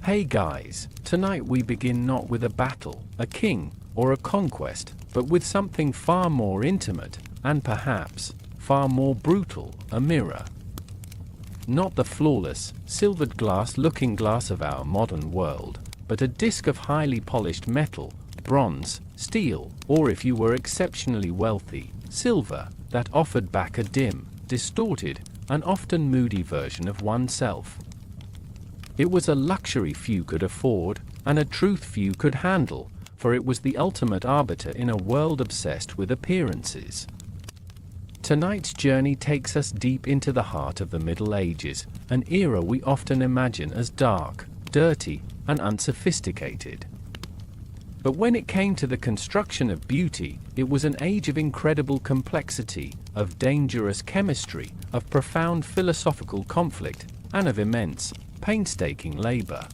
Hey guys, tonight we begin not with a battle, a king, or a conquest, but with something far more intimate, and perhaps, far more brutal, a mirror. Not the flawless, silvered glass looking glass of our modern world, but a disc of highly polished metal, bronze, steel, or if you were exceptionally wealthy, silver, that offered back a dim, distorted, and often moody version of oneself. It was a luxury few could afford, and a truth few could handle, for it was the ultimate arbiter in a world obsessed with appearances. Tonight's journey takes us deep into the heart of the Middle Ages, an era we often imagine as dark, dirty, and unsophisticated. But when it came to the construction of beauty, it was an age of incredible complexity, of dangerous chemistry, of profound philosophical conflict, and of immense, painstaking labor.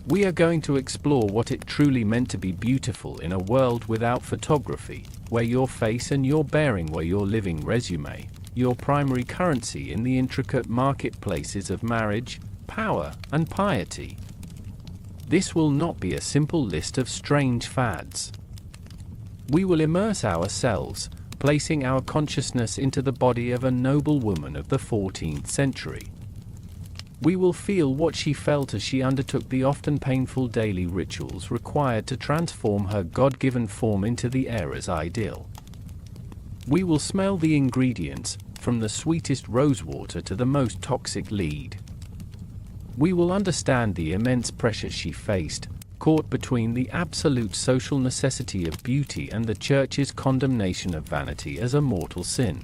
We are going to explore what it truly meant to be beautiful in a world without photography, where your face and your bearing were your living resume, your primary currency in the intricate marketplaces of marriage, power, and piety. This will not be a simple list of strange fads. We will immerse ourselves, placing our consciousness into the body of a noble woman of the 14th century. We will feel what she felt as she undertook the often painful daily rituals required to transform her God-given form into the era's ideal. We will smell the ingredients, from the sweetest rosewater to the most toxic lead. We will understand the immense pressure she faced, caught between the absolute social necessity of beauty and the Church's condemnation of vanity as a mortal sin.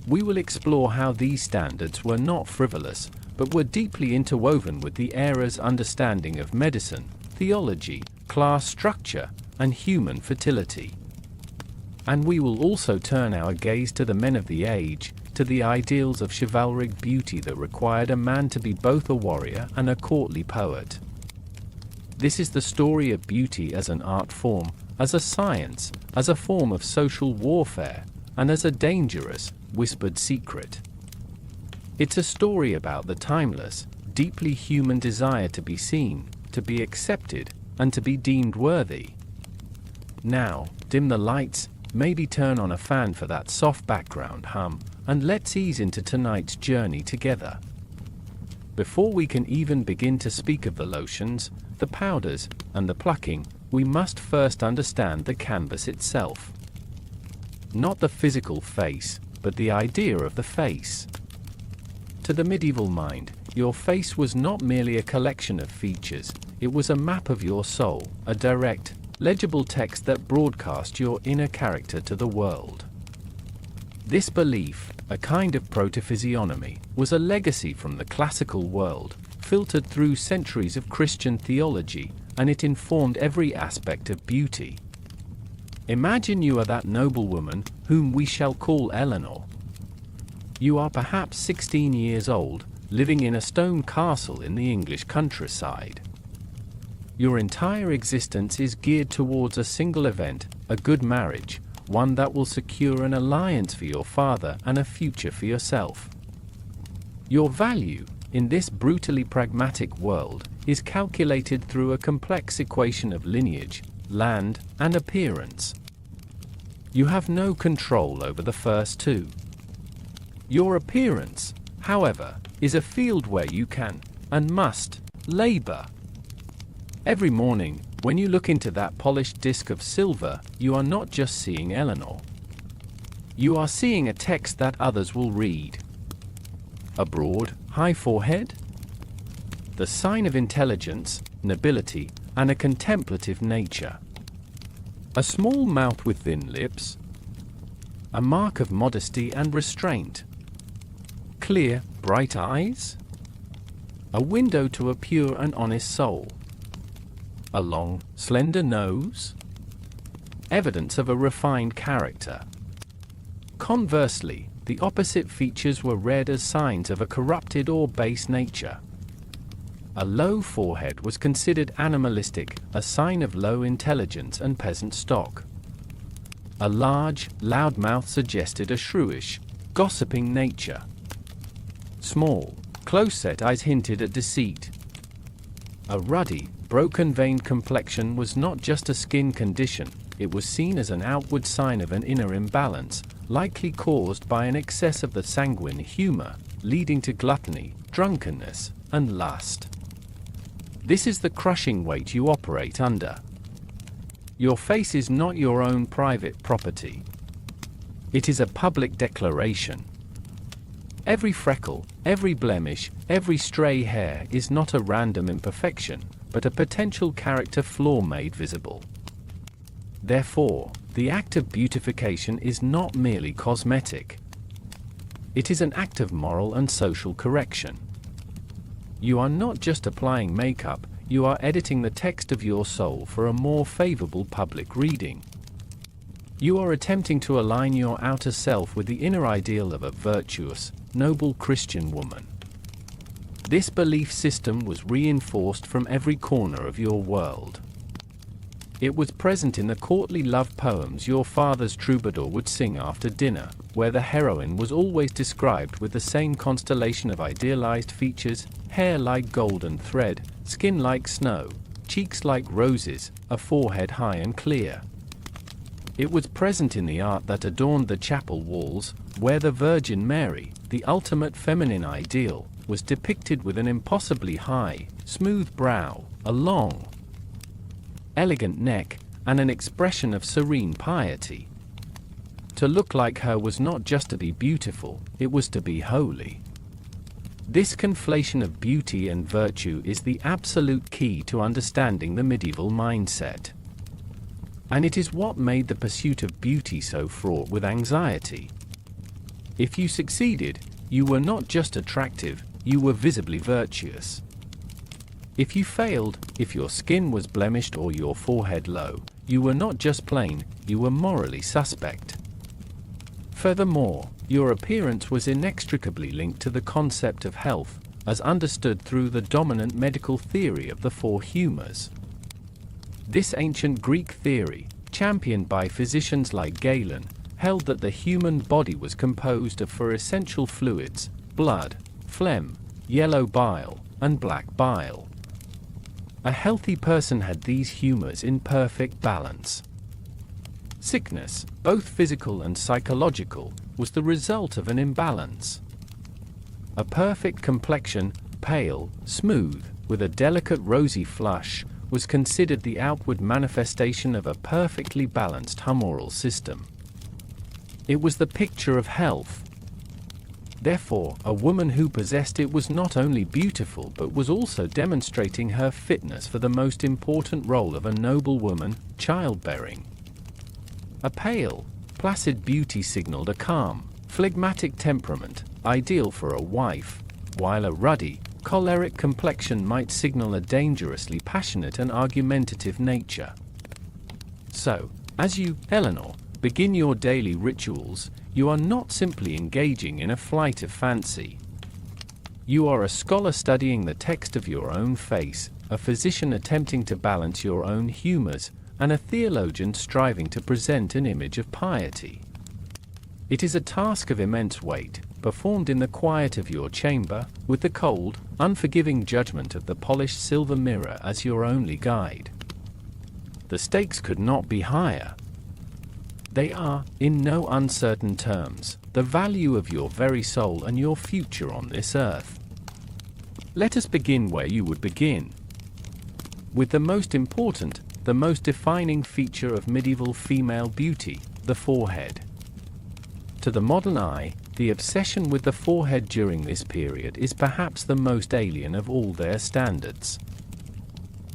We will explore how these standards were not frivolous, but were deeply interwoven with the era's understanding of medicine, theology, class structure, and human fertility. And we will also turn our gaze to the men of the age, to the ideals of chivalric beauty that required a man to be both a warrior and a courtly poet. This is the story of beauty as an art form, as a science, as a form of social warfare, and as a dangerous, whispered secret. It's a story about the timeless, deeply human desire to be seen, to be accepted, and to be deemed worthy. Now, dim the lights, maybe turn on a fan for that soft background hum, and let's ease into tonight's journey together. Before we can even begin to speak of the lotions, the powders, and the plucking, we must first understand the canvas itself. Not the physical face, but the idea of the face. To the medieval mind, your face was not merely a collection of features, it was a map of your soul, a direct, legible text that broadcast your inner character to the world. This belief, a kind of proto-physiognomy, was a legacy from the classical world, filtered through centuries of Christian theology, and it informed every aspect of beauty. Imagine you are that noble woman, whom we shall call Eleanor. You are perhaps 16 years old, living in a stone castle in the English countryside. Your entire existence is geared towards a single event, a good marriage, one that will secure an alliance for your father and a future for yourself. Your value, in this brutally pragmatic world, is calculated through a complex equation of lineage, land, and appearance. You have no control over the first two. Your appearance, however, is a field where you can, and must, labor. Every morning, when you look into that polished disc of silver, you are not just seeing Eleanor. You are seeing a text that others will read. A broad, high forehead? The sign of intelligence, nobility, and a contemplative nature. A small mouth with thin lips? A mark of modesty and restraint. Clear, bright eyes? A window to a pure and honest soul. A long, slender nose? Evidence of a refined character. Conversely, the opposite features were read as signs of a corrupted or base nature. A low forehead was considered animalistic, a sign of low intelligence and peasant stock. A large, loud mouth suggested a shrewish, gossiping nature. Small, close-set eyes hinted at deceit. A ruddy, broken-veined complexion was not just a skin condition, it was seen as an outward sign of an inner imbalance, likely caused by an excess of the sanguine humor, leading to gluttony, drunkenness, and lust. This is the crushing weight you operate under. Your face is not your own private property. It is a public declaration. Every freckle, every blemish, every stray hair is not a random imperfection, but a potential character flaw made visible. Therefore, the act of beautification is not merely cosmetic. It is an act of moral and social correction. You are not just applying makeup, you are editing the text of your soul for a more favorable public reading. You are attempting to align your outer self with the inner ideal of a virtuous, noble Christian woman. This belief system was reinforced from every corner of your world. It was present in the courtly love poems your father's troubadour would sing after dinner, where the heroine was always described with the same constellation of idealized features: hair like golden thread, skin like snow, cheeks like roses, a forehead high and clear. It was present in the art that adorned the chapel walls, where the Virgin Mary, the ultimate feminine ideal, was depicted with an impossibly high, smooth brow, a long, elegant neck, and an expression of serene piety. To look like her was not just to be beautiful, it was to be holy. This conflation of beauty and virtue is the absolute key to understanding the medieval mindset. And it is what made the pursuit of beauty so fraught with anxiety. If you succeeded, you were not just attractive, you were visibly virtuous. If you failed, if your skin was blemished or your forehead low, you were not just plain, you were morally suspect. Furthermore, your appearance was inextricably linked to the concept of health, as understood through the dominant medical theory of the four humors. This ancient Greek theory, championed by physicians like Galen, held that the human body was composed of four essential fluids: blood, phlegm, yellow bile, and black bile. A healthy person had these humors in perfect balance. Sickness, both physical and psychological, was the result of an imbalance. A perfect complexion, pale, smooth, with a delicate rosy flush, was considered the outward manifestation of a perfectly balanced humoral system. It was the picture of health. Therefore, a woman who possessed it was not only beautiful but was also demonstrating her fitness for the most important role of a noble woman, childbearing. A pale, placid beauty signaled a calm, phlegmatic temperament, ideal for a wife, while a ruddy, choleric complexion might signal a dangerously passionate and argumentative nature. So, as you, Eleanor, begin your daily rituals, you are not simply engaging in a flight of fancy. You are a scholar studying the text of your own face, a physician attempting to balance your own humors, and a theologian striving to present an image of piety. It is a task of immense weight, performed in the quiet of your chamber, with the cold, unforgiving judgment of the polished silver mirror as your only guide. The stakes could not be higher. They are, in no uncertain terms, the value of your very soul and your future on this earth. Let us begin where you would begin. With the most important, the most defining feature of medieval female beauty, the forehead. To the modern eye, the obsession with the forehead during this period is perhaps the most alien of all their standards.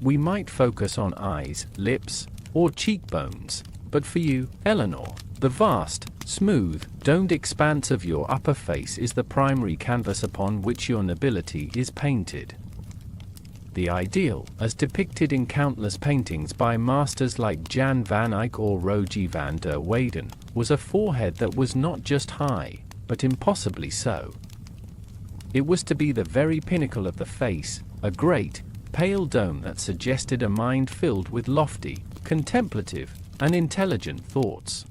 We might focus on eyes, lips, or cheekbones, but for you, Eleanor, the vast, smooth, domed expanse of your upper face is the primary canvas upon which your nobility is painted. The ideal, as depicted in countless paintings by masters like Jan van Eyck or Rogie van der Weyden, was a forehead that was not just high, but impossibly so. It was to be the very pinnacle of the face, a great, pale dome that suggested a mind filled with lofty, contemplative, and intelligent thoughts.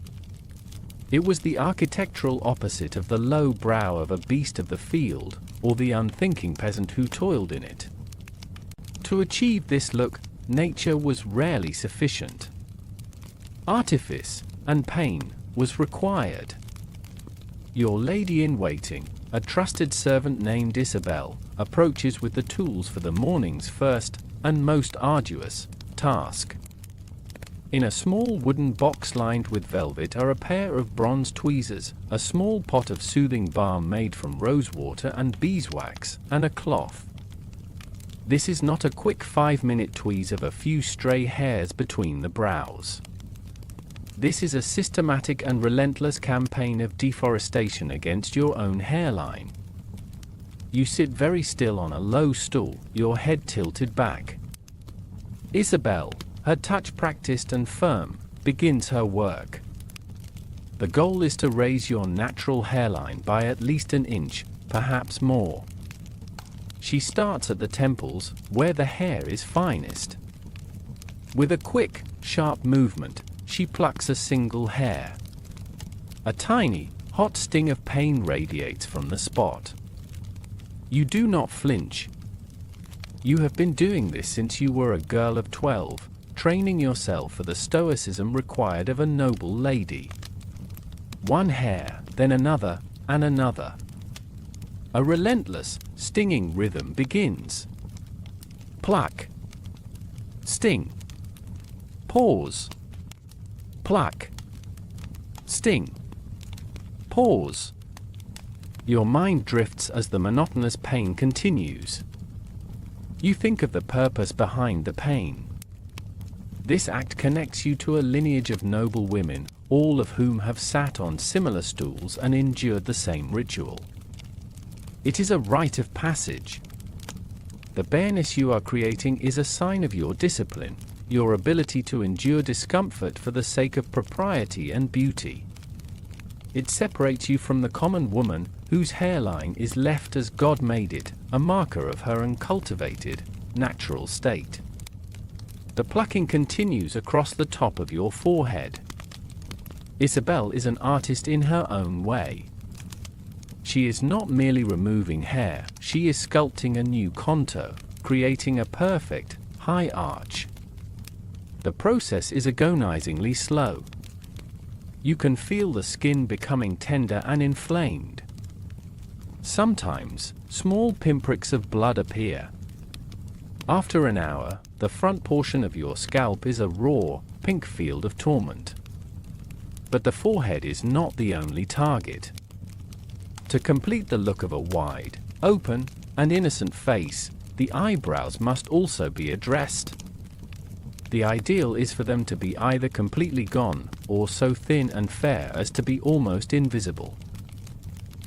It was the architectural opposite of the low brow of a beast of the field, or the unthinking peasant who toiled in it. To achieve this look, nature was rarely sufficient. Artifice and pain was required. Your lady-in-waiting, a trusted servant named Isabel, approaches with the tools for the morning's first, and most arduous, task. In a small wooden box lined with velvet are a pair of bronze tweezers, a small pot of soothing balm made from rosewater and beeswax, and a cloth. This is not a quick 5-minute tweeze of a few stray hairs between the brows. This is a systematic and relentless campaign of deforestation against your own hairline. You sit very still on a low stool, your head tilted back. Isabel, her touch practiced and firm, begins her work. The goal is to raise your natural hairline by at least an inch, perhaps more. She starts at the temples, where the hair is finest. With a quick, sharp movement, she plucks a single hair. A tiny, hot sting of pain radiates from the spot. You do not flinch. You have been doing this since you were a girl of 12, training yourself for the stoicism required of a noble lady. One hair, then another, and another. A relentless, stinging rhythm begins. Pluck. Sting. Pause. Pluck. Sting. Pause. Your mind drifts as the monotonous pain continues. You think of the purpose behind the pain. This act connects you to a lineage of noble women, all of whom have sat on similar stools and endured the same ritual. It is a rite of passage. The bareness you are creating is a sign of your discipline, your ability to endure discomfort for the sake of propriety and beauty. It separates you from the common woman, whose hairline is left as God made it, a marker of her uncultivated, natural state. The plucking continues across the top of your forehead. Isabel is an artist in her own way. She is not merely removing hair, she is sculpting a new contour, creating a perfect, high arch. The process is agonizingly slow. You can feel the skin becoming tender and inflamed. Sometimes, small pinpricks of blood appear. After an hour, the front portion of your scalp is a raw, pink field of torment. But the forehead is not the only target. To complete the look of a wide, open, and innocent face, the eyebrows must also be addressed. The ideal is for them to be either completely gone, or so thin and fair as to be almost invisible.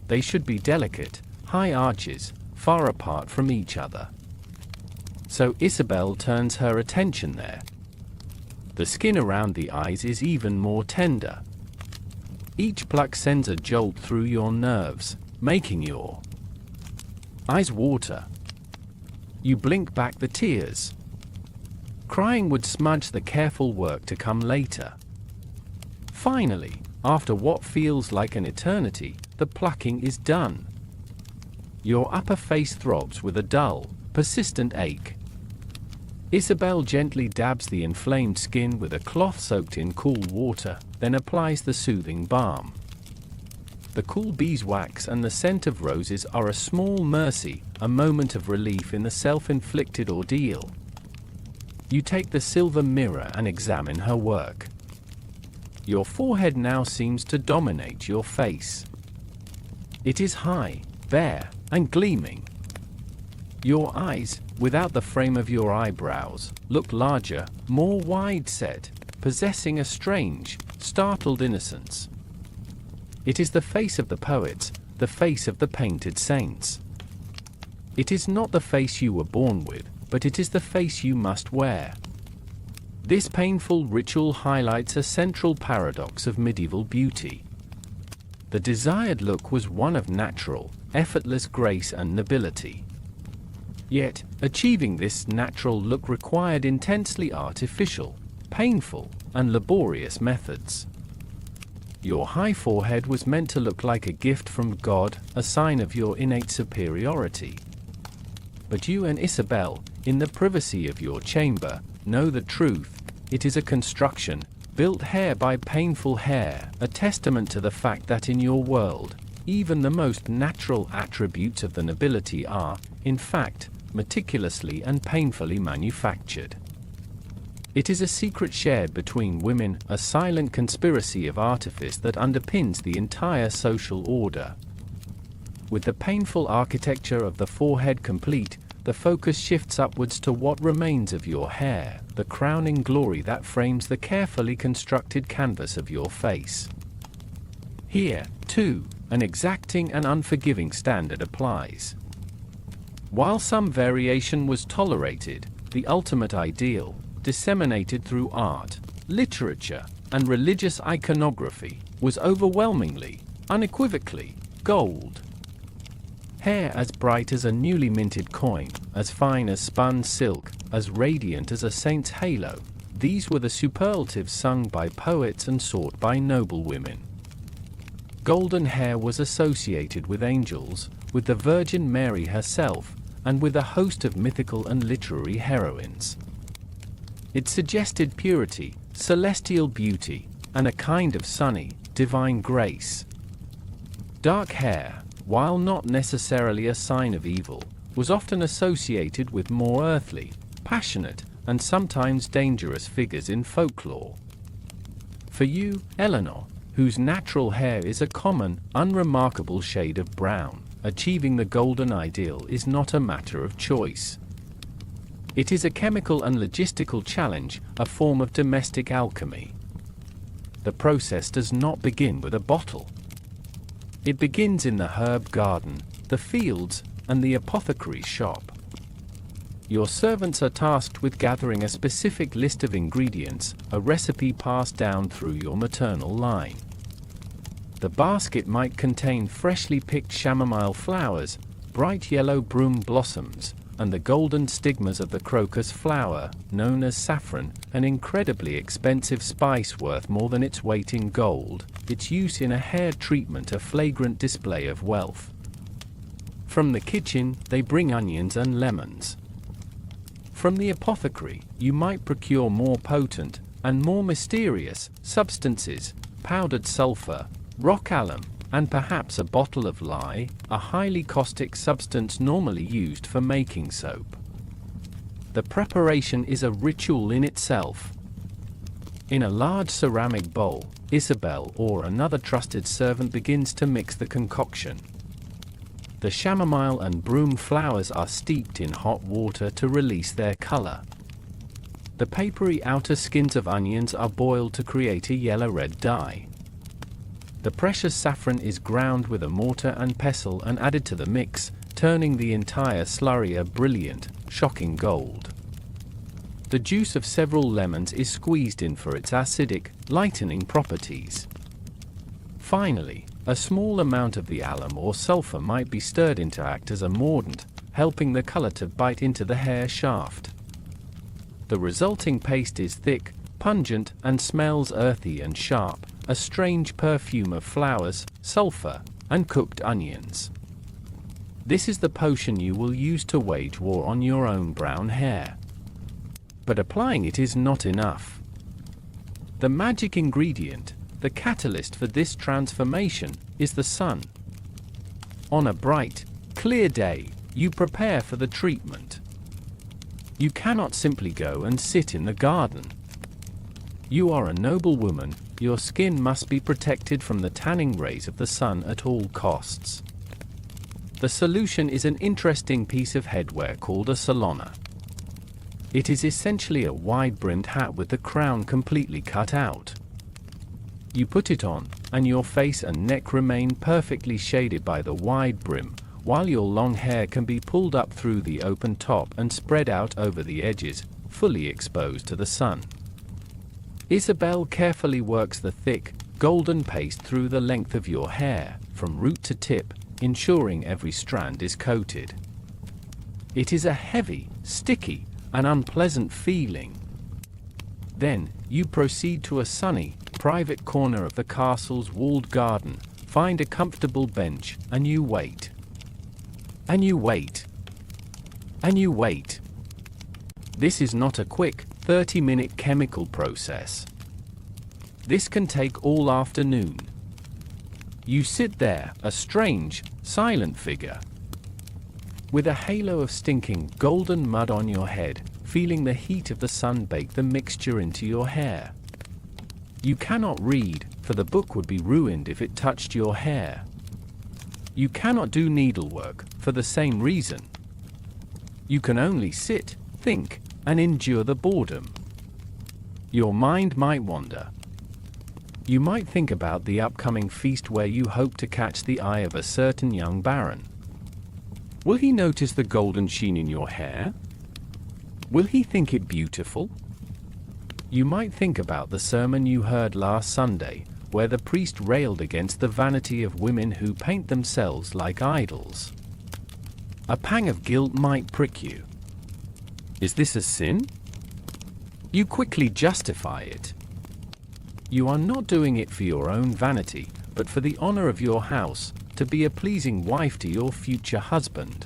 They should be delicate, high arches, far apart from each other. So Isabel turns her attention there. The skin around the eyes is even more tender. Each pluck sends a jolt through your nerves, making your eyes water. You blink back the tears. Crying would smudge the careful work to come later. Finally, after what feels like an eternity, the plucking is done. Your upper face throbs with a dull, persistent ache. Isabel gently dabs the inflamed skin with a cloth soaked in cool water, then applies the soothing balm. The cool beeswax and the scent of roses are a small mercy, a moment of relief in the self-inflicted ordeal. You take the silver mirror and examine her work. Your forehead now seems to dominate your face. It is high, bare, and gleaming. Your eyes, without the frame of your eyebrows, look larger, more wide-set, possessing a strange, startled innocence. It is the face of the poets, the face of the painted saints. It is not the face you were born with, but it is the face you must wear. This painful ritual highlights a central paradox of medieval beauty. The desired look was one of natural, effortless grace and nobility. Yet, achieving this natural look required intensely artificial, painful, and laborious methods. Your high forehead was meant to look like a gift from God, a sign of your innate superiority. But you and Isabel, in the privacy of your chamber, know the truth. It is a construction, built hair by painful hair, a testament to the fact that in your world, even the most natural attributes of the nobility are, in fact, meticulously and painfully manufactured. It is a secret shared between women, a silent conspiracy of artifice that underpins the entire social order. With the painful architecture of the forehead complete, the focus shifts upwards to what remains of your hair, the crowning glory that frames the carefully constructed canvas of your face. Here, too, an exacting and unforgiving standard applies. While some variation was tolerated, the ultimate ideal, disseminated through art, literature, and religious iconography, was overwhelmingly, unequivocally, gold. Hair as bright as a newly minted coin, as fine as spun silk, as radiant as a saint's halo, these were the superlatives sung by poets and sought by noble women. Golden hair was associated with angels, with the Virgin Mary herself, and with a host of mythical and literary heroines. It suggested purity, celestial beauty, and a kind of sunny, divine grace. Dark hair, while not necessarily a sign of evil, was often associated with more earthly, passionate, and sometimes dangerous figures in folklore. For you, Eleanor, whose natural hair is a common, unremarkable shade of brown, achieving the golden ideal is not a matter of choice. It is a chemical and logistical challenge, a form of domestic alchemy. The process does not begin with a bottle. It begins in the herb garden, the fields, and the apothecary's shop. Your servants are tasked with gathering a specific list of ingredients, a recipe passed down through your maternal line. The basket might contain freshly picked chamomile flowers, bright yellow broom blossoms, and the golden stigmas of the crocus flower, known as saffron, an incredibly expensive spice worth more than its weight in gold, its use in a hair treatment a flagrant display of wealth. From the kitchen, they bring onions and lemons. From the apothecary, you might procure more potent, and more mysterious, substances, powdered sulfur, rock alum, and perhaps a bottle of lye, a highly caustic substance normally used for making soap. The preparation is a ritual in itself. In a large ceramic bowl, Isabel or another trusted servant begins to mix the concoction. The chamomile and broom flowers are steeped in hot water to release their color. The papery outer skins of onions are boiled to create a yellow-red dye. The precious saffron is ground with a mortar and pestle and added to the mix, turning the entire slurry a brilliant, shocking gold. The juice of several lemons is squeezed in for its acidic, lightening properties. Finally, a small amount of the alum or sulfur might be stirred in to act as a mordant, helping the color to bite into the hair shaft. The resulting paste is thick, pungent, and smells earthy and sharp, a strange perfume of flowers, sulfur, and cooked onions. This is the potion you will use to wage war on your own brown hair. But applying it is not enough. The magic ingredient, the catalyst for this transformation, is the sun. On a bright, clear day, you prepare for the treatment. You cannot simply go and sit in the garden. You are a noble woman, your skin must be protected from the tanning rays of the sun at all costs. The solution is an interesting piece of headwear called a salona. It is essentially a wide-brimmed hat with the crown completely cut out. You put it on, and your face and neck remain perfectly shaded by the wide brim, while your long hair can be pulled up through the open top and spread out over the edges, fully exposed to the sun. Isabel carefully works the thick, golden paste through the length of your hair, from root to tip, ensuring every strand is coated. It is a heavy, sticky, and unpleasant feeling. Then, you proceed to a sunny, private corner of the castle's walled garden, find a comfortable bench, and you wait. And you wait. And you wait. This is not a quick, 30-minute chemical process. This can take all afternoon. You sit there, a strange, silent figure, with a halo of stinking, golden mud on your head, feeling the heat of the sun bake the mixture into your hair. You cannot read, for the book would be ruined if it touched your hair. You cannot do needlework, for the same reason. You can only sit, think, and endure the boredom. Your mind might wander. You might think about the upcoming feast where you hope to catch the eye of a certain young baron. Will he notice the golden sheen in your hair? Will he think it beautiful? You might think about the sermon you heard last Sunday, where the priest railed against the vanity of women who paint themselves like idols. A pang of guilt might prick you. Is this a sin? You quickly justify it. You are not doing it for your own vanity, but for the honor of your house, to be a pleasing wife to your future husband.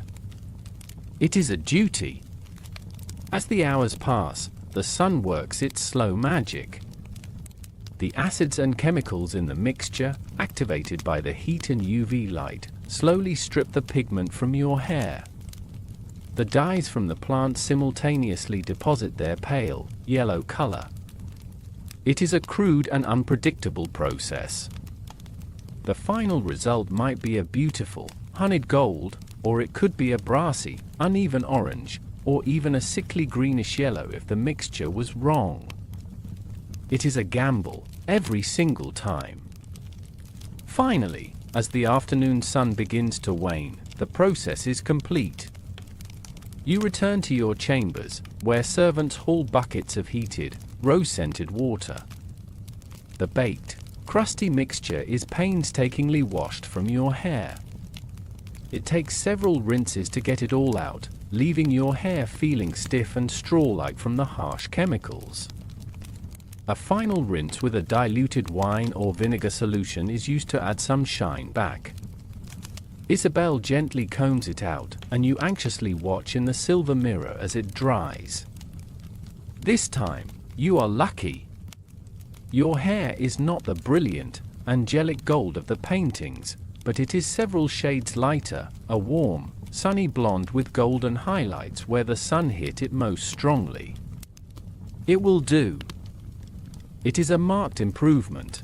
It is a duty. As the hours pass, the sun works its slow magic. The acids and chemicals in the mixture, activated by the heat and UV light, slowly strip the pigment from your hair. The dyes from the plant simultaneously deposit their pale, yellow color. It is a crude and unpredictable process. The final result might be a beautiful, honeyed gold, or it could be a brassy, uneven orange, or even a sickly greenish yellow if the mixture was wrong. It is a gamble, every single time. Finally, as the afternoon sun begins to wane, the process is complete. You return to your chambers, where servants haul buckets of heated, rose-scented water. The baked, crusty mixture is painstakingly washed from your hair. It takes several rinses to get it all out, leaving your hair feeling stiff and straw-like from the harsh chemicals. A final rinse with a diluted wine or vinegar solution is used to add some shine back. Isabel gently combs it out, and you anxiously watch in the silver mirror as it dries. This time, you are lucky. Your hair is not the brilliant, angelic gold of the paintings, but it is several shades lighter, a warm, sunny blonde with golden highlights where the sun hit it most strongly. It will do. It is a marked improvement.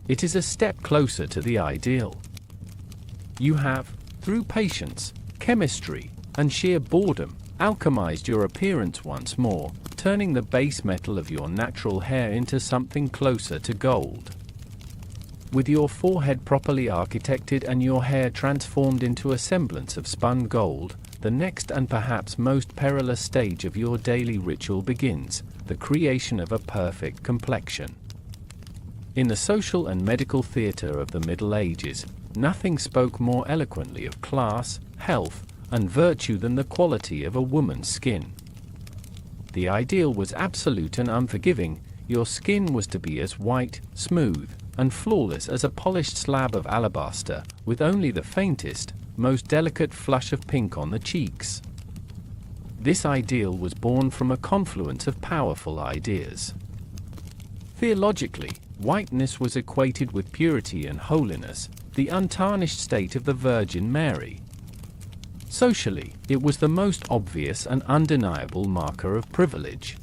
It is a step closer to the ideal. You have, through patience, chemistry, and sheer boredom, alchemized your appearance once more, turning the base metal of your natural hair into something closer to gold. With your forehead properly architected and your hair transformed into a semblance of spun gold, the next and perhaps most perilous stage of your daily ritual begins, the creation of a perfect complexion. In the social and medical theater of the Middle Ages, nothing spoke more eloquently of class, health, and virtue than the quality of a woman's skin. The ideal was absolute and unforgiving. Your skin was to be as white, smooth, and flawless as a polished slab of alabaster, with only the faintest, most delicate flush of pink on the cheeks. This ideal was born from a confluence of powerful ideas. Theologically, whiteness was equated with purity and holiness, the untarnished state of the Virgin Mary. Socially, it was the most obvious and undeniable marker of privilege.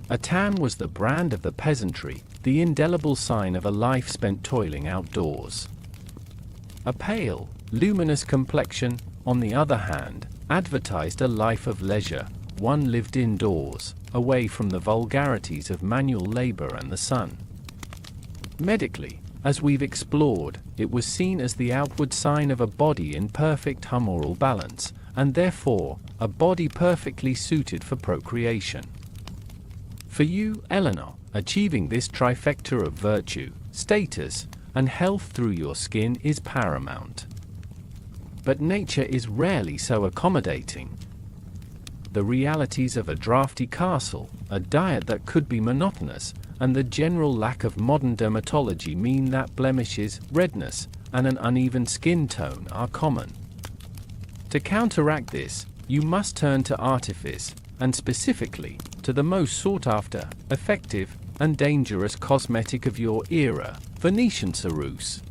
A tan was the brand of the peasantry, the indelible sign of a life spent toiling outdoors. A pale, luminous complexion, on the other hand, advertised a life of leisure, one lived indoors, away from the vulgarities of manual labor and the sun. Medically, as we've explored, it was seen as the outward sign of a body in perfect humoral balance, and therefore, a body perfectly suited for procreation. For you, Eleanor, achieving this trifecta of virtue, status, and health through your skin is paramount. But nature is rarely so accommodating. The realities of a drafty castle, a diet that could be monotonous, and the general lack of modern dermatology mean that blemishes, redness, and an uneven skin tone are common. To counteract this, you must turn to artifice, and specifically, to the most sought-after, effective, and dangerous cosmetic of your era, Venetian ceruse.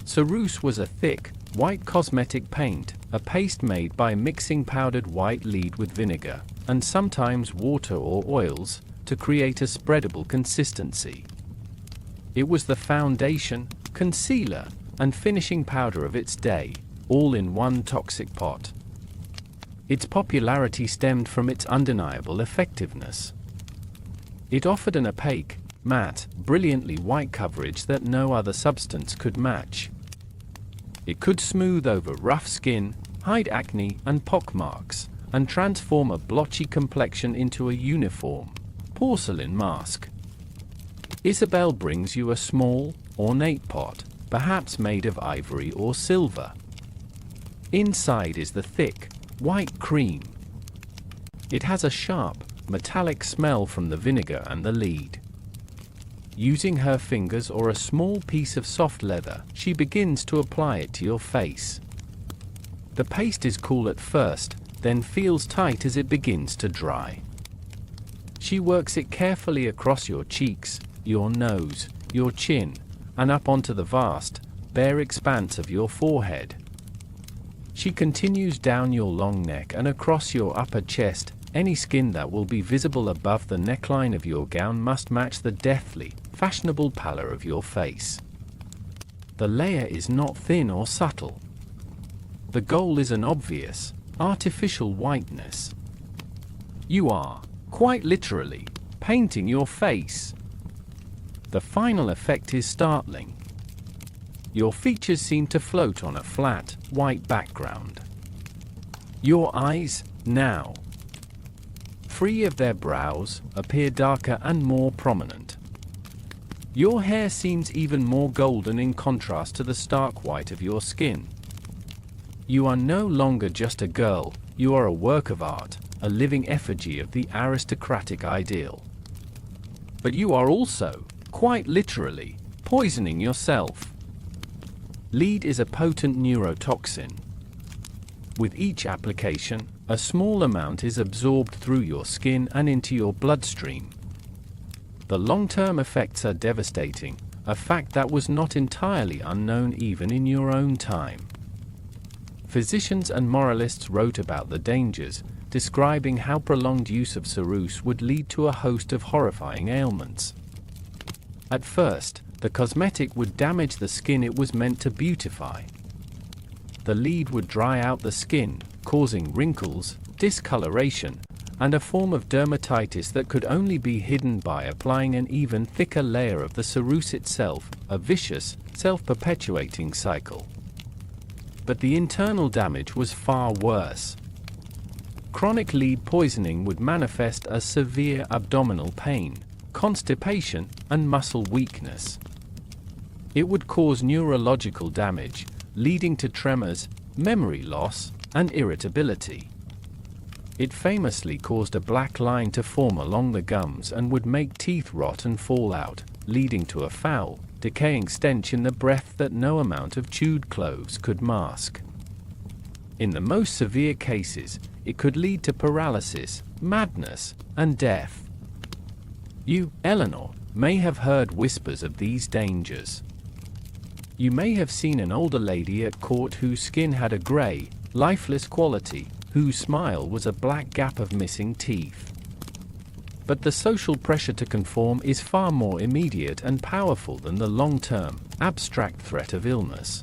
Ceruse was a thick, white cosmetic paint, a paste made by mixing powdered white lead with vinegar, and sometimes water or oils, to create a spreadable consistency. It was the foundation, concealer, and finishing powder of its day, all in one toxic pot. Its popularity stemmed from its undeniable effectiveness. It offered an opaque, matte, brilliantly white coverage that no other substance could match. It could smooth over rough skin, hide acne and pockmarks, and transform a blotchy complexion into a uniform, porcelain mask. Isabel brings you a small, ornate pot, perhaps made of ivory or silver. Inside is the thick, white cream. It has a sharp, metallic smell from the vinegar and the lead. Using her fingers or a small piece of soft leather, she begins to apply it to your face. The paste is cool at first, then feels tight as it begins to dry. She works it carefully across your cheeks, your nose, your chin, and up onto the vast, bare expanse of your forehead. She continues down your long neck and across your upper chest. Any skin that will be visible above the neckline of your gown must match the deathly, fashionable pallor of your face. The layer is not thin or subtle. The goal is an obvious, artificial whiteness. You are, quite literally, painting your face. The final effect is startling. Your features seem to float on a flat, white background. Your eyes, now free of their brows, appear darker and more prominent. Your hair seems even more golden in contrast to the stark white of your skin. You are no longer just a girl, you are a work of art, a living effigy of the aristocratic ideal. But you are also, quite literally, poisoning yourself. Lead is a potent neurotoxin. With each application, a small amount is absorbed through your skin and into your bloodstream. The long-term effects are devastating, a fact that was not entirely unknown even in your own time. Physicians and moralists wrote about the dangers, describing how prolonged use of ceruse would lead to a host of horrifying ailments. At first, the cosmetic would damage the skin it was meant to beautify. The lead would dry out the skin, causing wrinkles, discoloration, and a form of dermatitis that could only be hidden by applying an even thicker layer of the ceruse itself, a vicious, self-perpetuating cycle. But the internal damage was far worse. Chronic lead poisoning would manifest as severe abdominal pain, constipation, and muscle weakness. It would cause neurological damage, leading to tremors, memory loss, and irritability. It famously caused a black line to form along the gums and would make teeth rot and fall out, leading to a foul, decaying stench in the breath that no amount of chewed cloves could mask. In the most severe cases, it could lead to paralysis, madness, and death. You, Eleanor, may have heard whispers of these dangers. You may have seen an older lady at court whose skin had a grey, lifeless quality, whose smile was a black gap of missing teeth. But the social pressure to conform is far more immediate and powerful than the long-term, abstract threat of illness.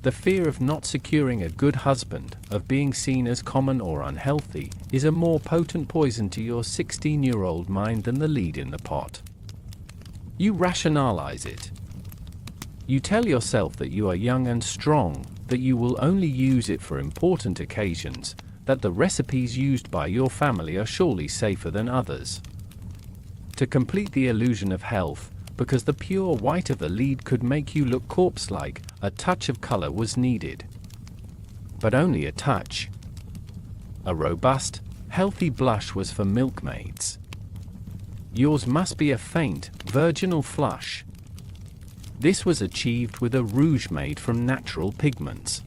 The fear of not securing a good husband, of being seen as common or unhealthy, is a more potent poison to your 16-year-old mind than the lead in the pot. You rationalize it. You tell yourself that you are young and strong, that you will only use it for important occasions, that the recipes used by your family are surely safer than others. To complete the illusion of health, because the pure white of the lead could make you look corpse-like, a touch of color was needed. But only a touch. A robust, healthy blush was for milkmaids. Yours must be a faint, virginal flush. This was achieved with a rouge made from natural pigments.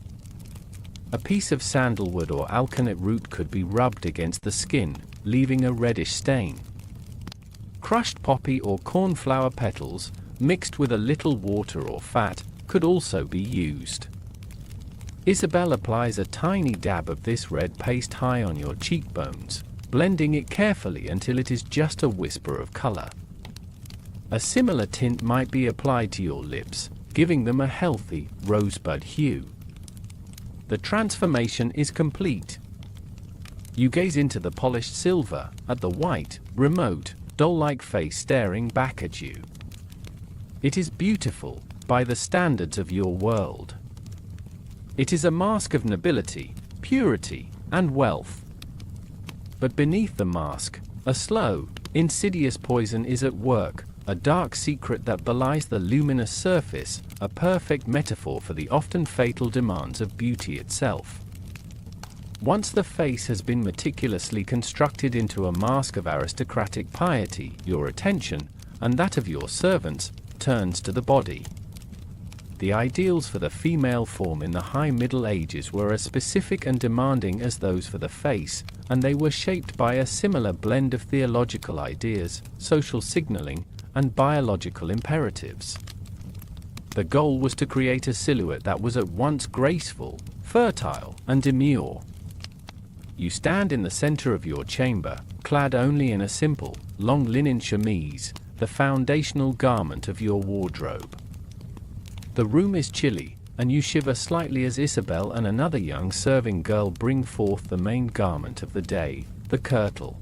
A piece of sandalwood or alkanet root could be rubbed against the skin, leaving a reddish stain. Crushed poppy or cornflower petals, mixed with a little water or fat, could also be used. Isabel applies a tiny dab of this red paste high on your cheekbones, blending it carefully until it is just a whisper of color. A similar tint might be applied to your lips, giving them a healthy, rosebud hue. The transformation is complete. You gaze into the polished silver, at the white, remote, doll-like face staring back at you. It is beautiful, by the standards of your world. It is a mask of nobility, purity, and wealth. But beneath the mask, a slow, insidious poison is at work, a dark secret that belies the luminous surface, a perfect metaphor for the often fatal demands of beauty itself. Once the face has been meticulously constructed into a mask of aristocratic piety, your attention, and that of your servants, turns to the body. The ideals for the female form in the High Middle Ages were as specific and demanding as those for the face, and they were shaped by a similar blend of theological ideas, social signaling, and biological imperatives. The goal was to create a silhouette that was at once graceful, fertile, and demure. You stand in the center of your chamber, clad only in a simple, long linen chemise, the foundational garment of your wardrobe. The room is chilly, and you shiver slightly as Isabel and another young serving girl bring forth the main garment of the day, the kirtle.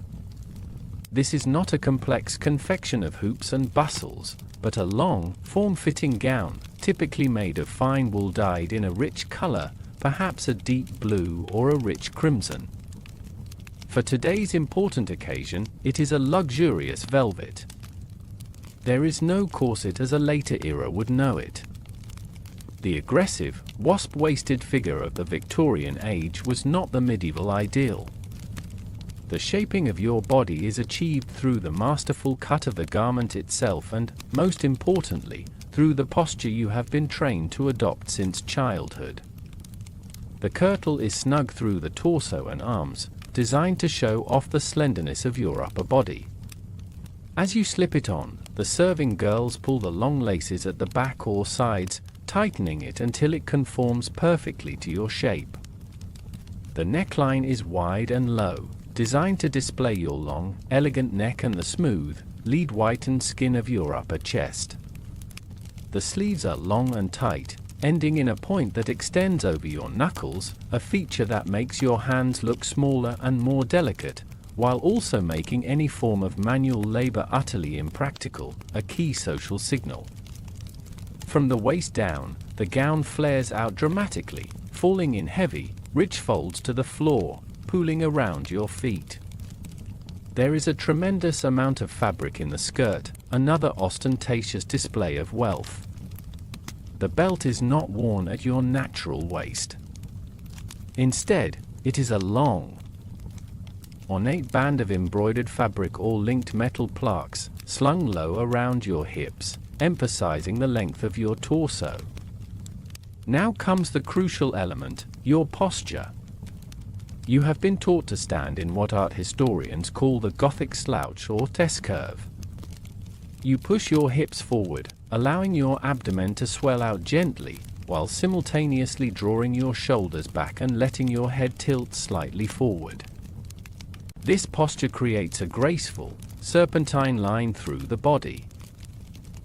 This is not a complex confection of hoops and bustles, but a long, form-fitting gown, typically made of fine wool dyed in a rich color, perhaps a deep blue or a rich crimson. For today's important occasion, it is a luxurious velvet. There is no corset as a later era would know it. The aggressive, wasp-waisted figure of the Victorian age was not the medieval ideal. The shaping of your body is achieved through the masterful cut of the garment itself and, most importantly, through the posture you have been trained to adopt since childhood. The kirtle is snug through the torso and arms, designed to show off the slenderness of your upper body. As you slip it on, the serving girls pull the long laces at the back or sides, tightening it until it conforms perfectly to your shape. The neckline is wide and low, designed to display your long, elegant neck and the smooth, lead-whitened skin of your upper chest. The sleeves are long and tight, ending in a point that extends over your knuckles, a feature that makes your hands look smaller and more delicate, while also making any form of manual labor utterly impractical, a key social signal. From the waist down, the gown flares out dramatically, falling in heavy, rich folds to the floor, pooling around your feet. There is a tremendous amount of fabric in the skirt, another ostentatious display of wealth. The belt is not worn at your natural waist. Instead, it is a long, ornate band of embroidered fabric or linked metal plaques, slung low around your hips, emphasizing the length of your torso. Now comes the crucial element, your posture. You have been taught to stand in what art historians call the Gothic slouch or test curve. You push your hips forward, allowing your abdomen to swell out gently, while simultaneously drawing your shoulders back and letting your head tilt slightly forward. This posture creates a graceful, serpentine line through the body.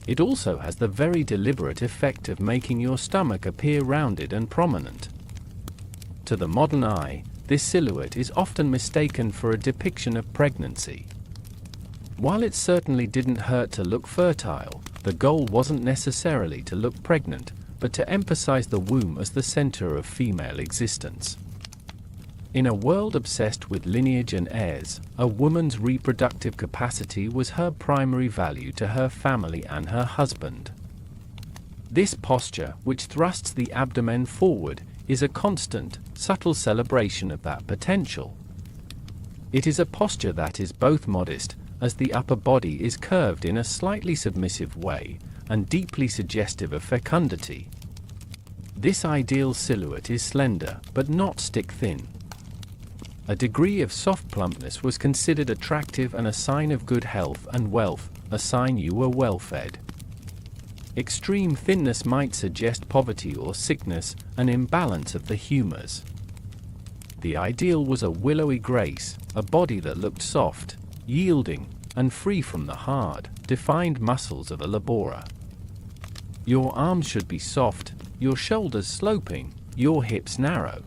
It also has the very deliberate effect of making your stomach appear rounded and prominent. To the modern eye, this silhouette is often mistaken for a depiction of pregnancy. While it certainly didn't hurt to look fertile, the goal wasn't necessarily to look pregnant, but to emphasize the womb as the center of female existence. In a world obsessed with lineage and heirs, a woman's reproductive capacity was her primary value to her family and her husband. This posture, which thrusts the abdomen forward, is a constant, subtle celebration of that potential. It is a posture that is both modest, as the upper body is curved in a slightly submissive way, and deeply suggestive of fecundity. This ideal silhouette is slender, but not stick-thin. A degree of soft plumpness was considered attractive and a sign of good health and wealth, a sign you were well-fed. Extreme thinness might suggest poverty or sickness, an imbalance of the humors. The ideal was a willowy grace, a body that looked soft, yielding, and free from the hard, defined muscles of a laborer. Your arms should be soft, your shoulders sloping, your hips narrow.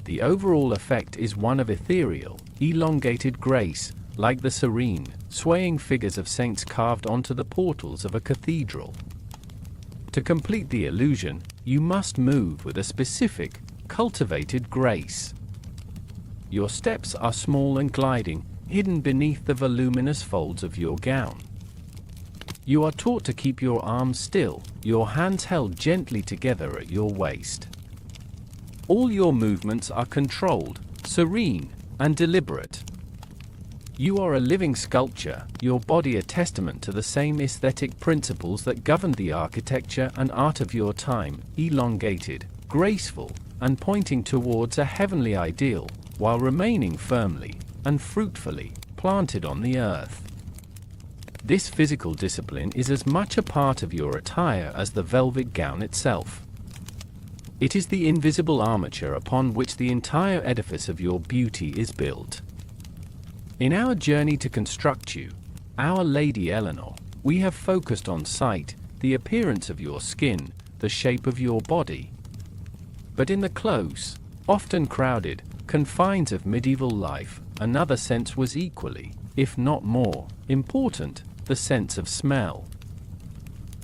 The overall effect is one of ethereal, elongated grace, like the serene, swaying figures of saints carved onto the portals of a cathedral. To complete the illusion, you must move with a specific, cultivated grace. Your steps are small and gliding, hidden beneath the voluminous folds of your gown. You are taught to keep your arms still, your hands held gently together at your waist. All your movements are controlled, serene, and deliberate. You are a living sculpture, your body a testament to the same aesthetic principles that governed the architecture and art of your time, elongated, graceful, and pointing towards a heavenly ideal, while remaining firmly and fruitfully planted on the earth. This physical discipline is as much a part of your attire as the velvet gown itself. It is the invisible armature upon which the entire edifice of your beauty is built. In our journey to construct you, Our Lady Eleanor, we have focused on sight, the appearance of your skin, the shape of your body. But in the close, often crowded, confines of medieval life, another sense was equally, if not more, important, the sense of smell.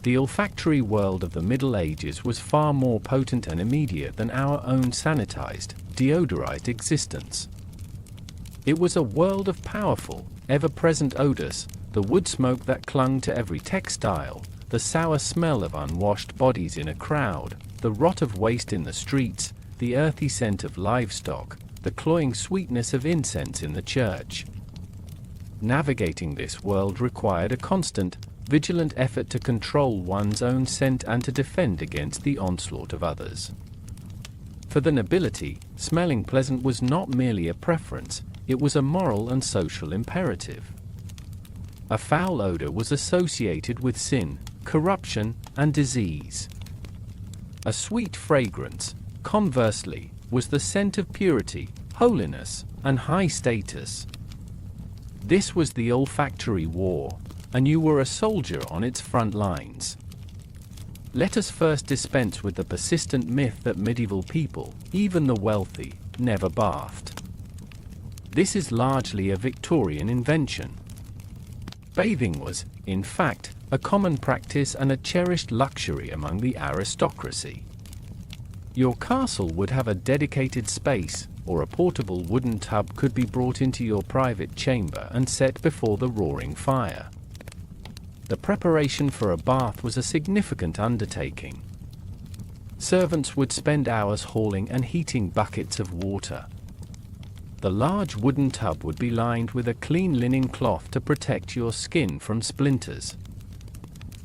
The olfactory world of the Middle Ages was far more potent and immediate than our own sanitized, deodorized existence. It was a world of powerful, ever-present odors, the wood smoke that clung to every textile, the sour smell of unwashed bodies in a crowd, the rot of waste in the streets, the earthy scent of livestock, the cloying sweetness of incense in the church. Navigating this world required a constant, vigilant effort to control one's own scent and to defend against the onslaught of others. For the nobility, smelling pleasant was not merely a preference, it was a moral and social imperative. A foul odor was associated with sin, corruption, and disease. A sweet fragrance, conversely, was the scent of purity, holiness, and high status. This was the olfactory war, and you were a soldier on its front lines. Let us first dispense with the persistent myth that medieval people, even the wealthy, never bathed. This is largely a Victorian invention. Bathing was, in fact, a common practice and a cherished luxury among the aristocracy. Your castle would have a dedicated space, or a portable wooden tub could be brought into your private chamber and set before the roaring fire. The preparation for a bath was a significant undertaking. Servants would spend hours hauling and heating buckets of water. The large wooden tub would be lined with a clean linen cloth to protect your skin from splinters.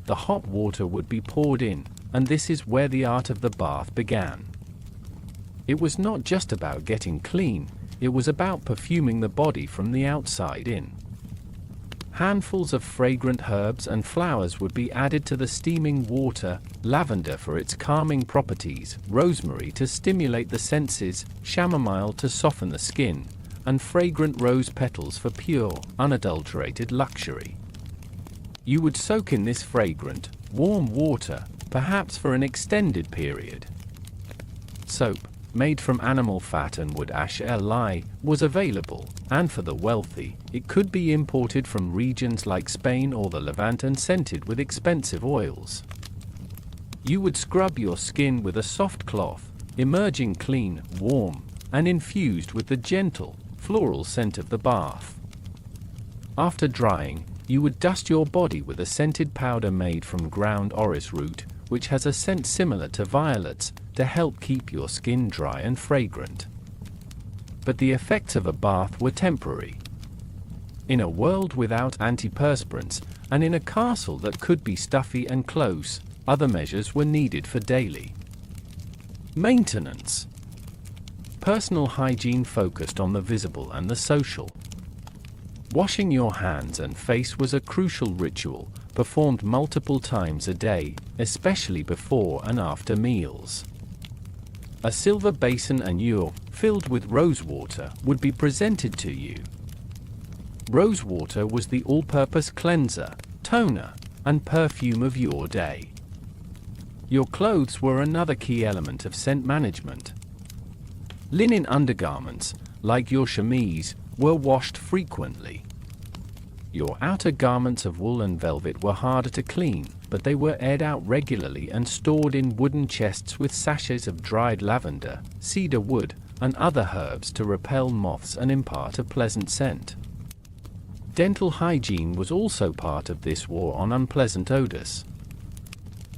The hot water would be poured in, and this is where the art of the bath began. It was not just about getting clean, it was about perfuming the body from the outside in. Handfuls of fragrant herbs and flowers would be added to the steaming water, lavender for its calming properties, rosemary to stimulate the senses, chamomile to soften the skin, and fragrant rose petals for pure, unadulterated luxury. You would soak in this fragrant, warm water, perhaps for an extended period. Soap, made from animal fat and wood ash lye, was available, and for the wealthy, it could be imported from regions like Spain or the Levant and scented with expensive oils. You would scrub your skin with a soft cloth, emerging clean, warm, and infused with the gentle, floral scent of the bath. After drying, you would dust your body with a scented powder made from ground orris root, which has a scent similar to violets, to help keep your skin dry and fragrant. But the effects of a bath were temporary. In a world without antiperspirants, and in a castle that could be stuffy and close, other measures were needed for daily. Maintenance. Personal hygiene focused on the visible and the social. Washing your hands and face was a crucial ritual, performed multiple times a day, especially before and after meals. A silver basin and ewer, filled with rose water, would be presented to you. Rose water was the all-purpose cleanser, toner, and perfume of your day. Your clothes were another key element of scent management. Linen undergarments, like your chemise, were washed frequently. Your outer garments of wool and velvet were harder to clean, but they were aired out regularly and stored in wooden chests with sachets of dried lavender, cedar wood, and other herbs to repel moths and impart a pleasant scent. Dental hygiene was also part of this war on unpleasant odors.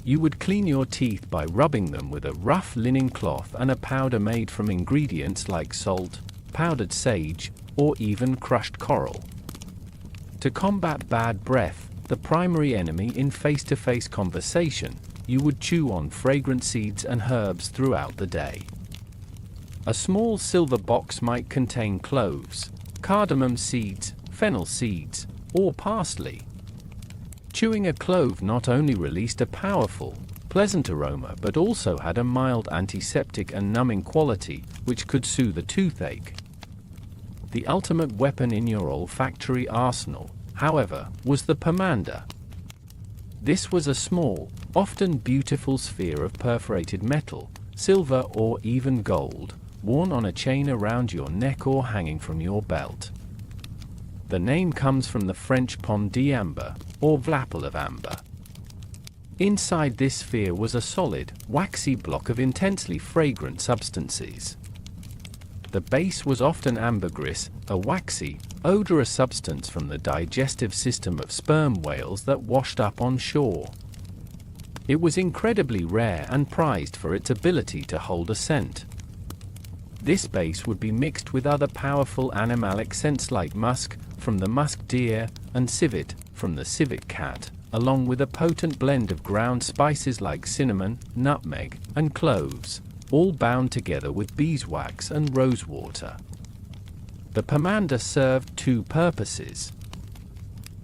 You would clean your teeth by rubbing them with a rough linen cloth and a powder made from ingredients like salt, powdered sage, or even crushed coral. To combat bad breath, the primary enemy in face-to-face conversation, you would chew on fragrant seeds and herbs throughout the day. A small silver box might contain cloves, cardamom seeds, fennel seeds, or parsley. Chewing a clove not only released a powerful, pleasant aroma but also had a mild antiseptic and numbing quality, which could soothe a toothache. The ultimate weapon in your olfactory arsenal, however, was the pomander. This was a small, often beautiful sphere of perforated metal, silver or even gold, worn on a chain around your neck or hanging from your belt. The name comes from the French pomme d'ambre, or vlapple of amber. Inside this sphere was a solid, waxy block of intensely fragrant substances. The base was often ambergris, a waxy, odorous substance from the digestive system of sperm whales that washed up on shore. It was incredibly rare and prized for its ability to hold a scent. This base would be mixed with other powerful animalic scents like musk, from the musk deer, and civet, from the civet cat, along with a potent blend of ground spices like cinnamon, nutmeg, and cloves, all bound together with beeswax and rosewater. The pomander served two purposes.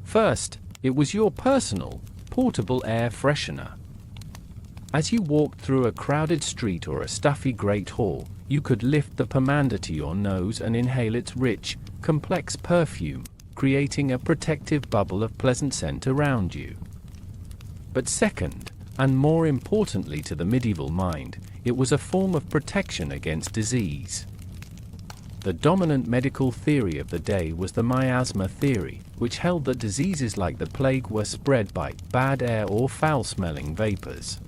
First, it was your personal, portable air freshener. As you walked through a crowded street or a stuffy great hall, you could lift the pomander to your nose and inhale its rich, complex perfume, creating a protective bubble of pleasant scent around you. But second, and more importantly to the medieval mind, it was a form of protection against disease. The dominant medical theory of the day was the miasma theory, which held that diseases like the plague were spread by bad air or foul-smelling vapors.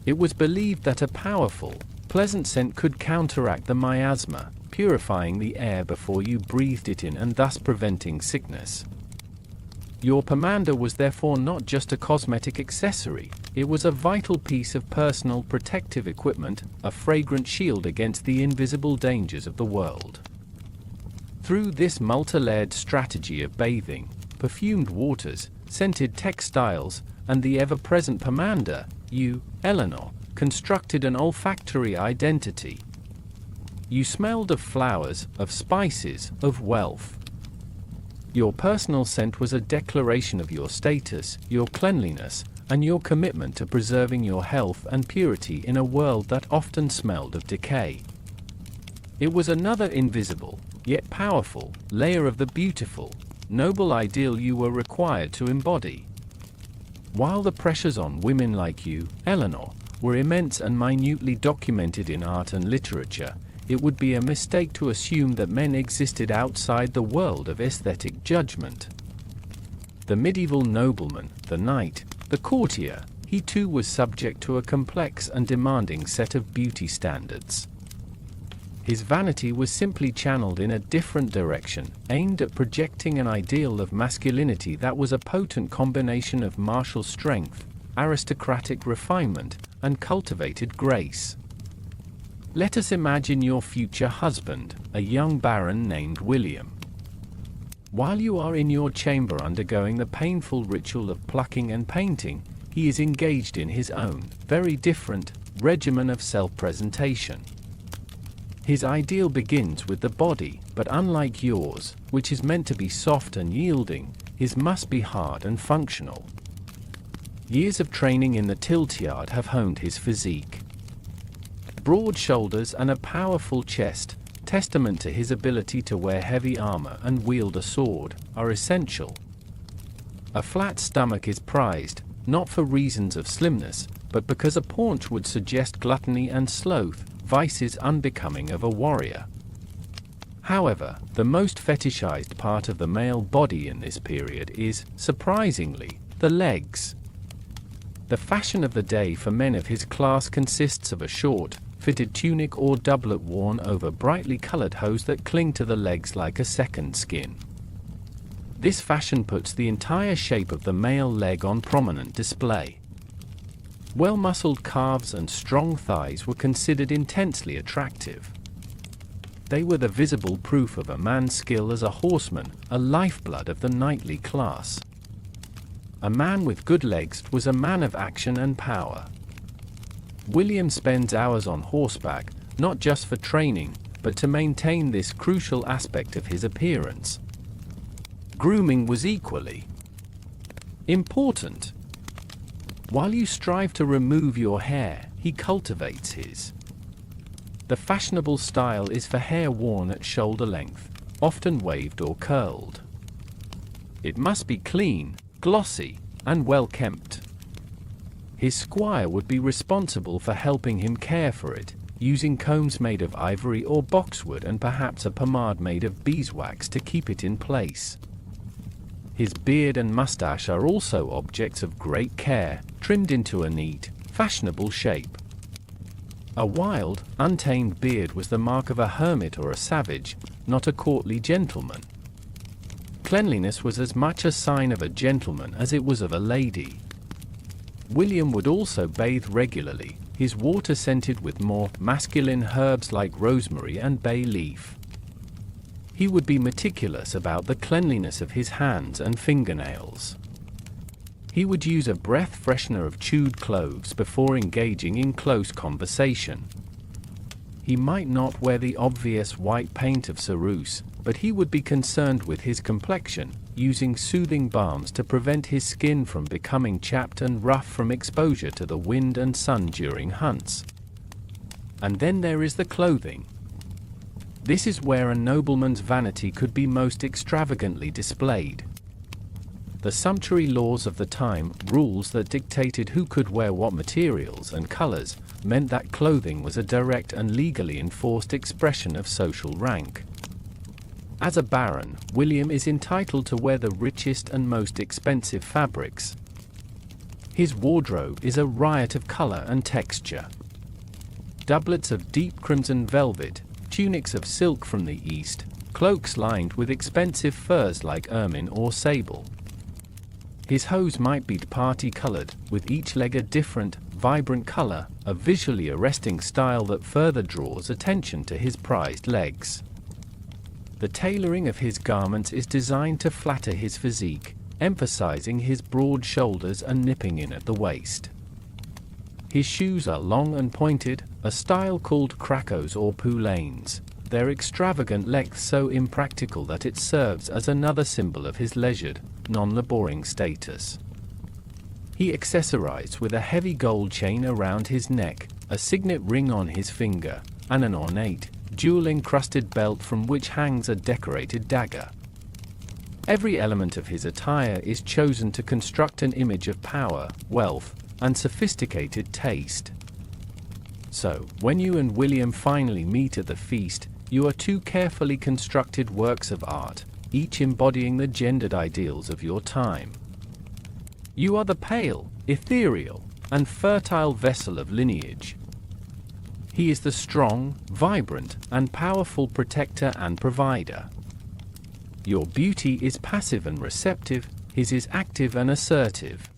It was believed that a powerful, pleasant scent could counteract the miasma, purifying the air before you breathed it in and thus preventing sickness. Your pomander was therefore not just a cosmetic accessory, it was a vital piece of personal protective equipment, a fragrant shield against the invisible dangers of the world. Through this multi-layered strategy of bathing, perfumed waters, scented textiles, and the ever-present pomander, you, Eleanor, constructed an olfactory identity. You smelled of flowers, of spices, of wealth. Your personal scent was a declaration of your status, your cleanliness, and your commitment to preserving your health and purity in a world that often smelled of decay. It was another invisible, yet powerful, layer of the beautiful, noble ideal you were required to embody. While the pressures on women like you, Eleanor, were immense and minutely documented in art and literature, it would be a mistake to assume that men existed outside the world of aesthetic judgment. The medieval nobleman, the knight, the courtier, he too was subject to a complex and demanding set of beauty standards. His vanity was simply channeled in a different direction, aimed at projecting an ideal of masculinity that was a potent combination of martial strength, aristocratic refinement, and cultivated grace. Let us imagine your future husband, a young baron named William. While you are in your chamber undergoing the painful ritual of plucking and painting, he is engaged in his own, very different, regimen of self-presentation. His ideal begins with the body, but unlike yours, which is meant to be soft and yielding, his must be hard and functional. Years of training in the tilt yard have honed his physique. Broad shoulders and a powerful chest, testament to his ability to wear heavy armor and wield a sword, are essential. A flat stomach is prized, not for reasons of slimness, but because a paunch would suggest gluttony and sloth, vices unbecoming of a warrior. However, the most fetishized part of the male body in this period is, surprisingly, the legs. The fashion of the day for men of his class consists of a short, fitted tunic or doublet worn over brightly colored hose that cling to the legs like a second skin. This fashion puts the entire shape of the male leg on prominent display. Well-muscled calves and strong thighs were considered intensely attractive. They were the visible proof of a man's skill as a horseman, a lifeblood of the knightly class. A man with good legs was a man of action and power. William spends hours on horseback, not just for training, but to maintain this crucial aspect of his appearance. Grooming was equally important. While you strive to remove your hair, he cultivates his. The fashionable style is for hair worn at shoulder length, often waved or curled. It must be clean, glossy, and well kempt. His squire would be responsible for helping him care for it, using combs made of ivory or boxwood and perhaps a pomade made of beeswax to keep it in place. His beard and mustache are also objects of great care, trimmed into a neat, fashionable shape. A wild, untamed beard was the mark of a hermit or a savage, not a courtly gentleman. Cleanliness was as much a sign of a gentleman as it was of a lady. William would also bathe regularly, his water scented with more masculine herbs like rosemary and bay leaf. He would be meticulous about the cleanliness of his hands and fingernails. He would use a breath freshener of chewed cloves before engaging in close conversation. He might not wear the obvious white paint of ceruse, but he would be concerned with his complexion, using soothing balms to prevent his skin from becoming chapped and rough from exposure to the wind and sun during hunts. And then there is the clothing. This is where a nobleman's vanity could be most extravagantly displayed. The sumptuary laws of the time, rules that dictated who could wear what materials and colors, meant that clothing was a direct and legally enforced expression of social rank. As a baron, William is entitled to wear the richest and most expensive fabrics. His wardrobe is a riot of color and texture. Doublets of deep crimson velvet, tunics of silk from the east, cloaks lined with expensive furs like ermine or sable. His hose might be party-colored, with each leg a different, vibrant color, a visually arresting style that further draws attention to his prized legs. The tailoring of his garments is designed to flatter his physique, emphasizing his broad shoulders and nipping in at the waist. His shoes are long and pointed, a style called cracos or poulaines, their extravagant length so impractical that it serves as another symbol of his leisured, non-laboring status. He accessorized with a heavy gold chain around his neck, a signet ring on his finger, and an ornate, jewel-encrusted belt from which hangs a decorated dagger. Every element of his attire is chosen to construct an image of power, wealth, and sophisticated taste. So, when you and William finally meet at the feast, you are two carefully constructed works of art, each embodying the gendered ideals of your time. You are the pale, ethereal, and fertile vessel of lineage. He is the strong, vibrant, and powerful protector and provider. Your beauty is passive and receptive, his is active and assertive.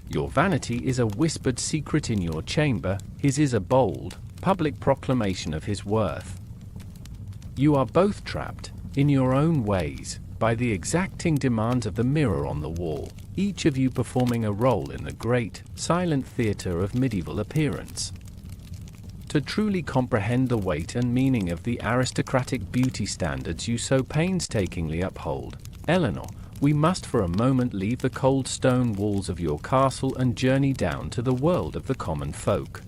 Your vanity is a whispered secret in your chamber, his is a bold, public proclamation of his worth. You are both trapped, in your own ways, by the exacting demands of the mirror on the wall, each of you performing a role in the great, silent theater of medieval appearance. To truly comprehend the weight and meaning of the aristocratic beauty standards you so painstakingly uphold, Eleanor, we must for a moment leave the cold stone walls of your castle and journey down to the world of the common folk.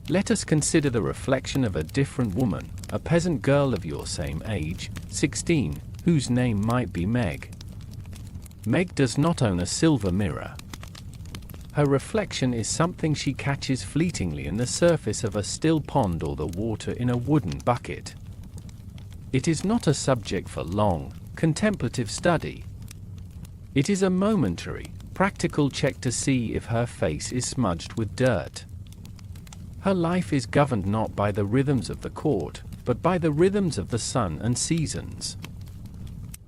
Let us consider the reflection of a different woman, a peasant girl of your same age, 16, whose name might be Meg. Meg does not own a silver mirror. Her reflection is something she catches fleetingly in the surface of a still pond or the water in a wooden bucket. It is not a subject for long, contemplative study. It is a momentary, practical check to see if her face is smudged with dirt. Her life is governed not by the rhythms of the court, but by the rhythms of the sun and seasons.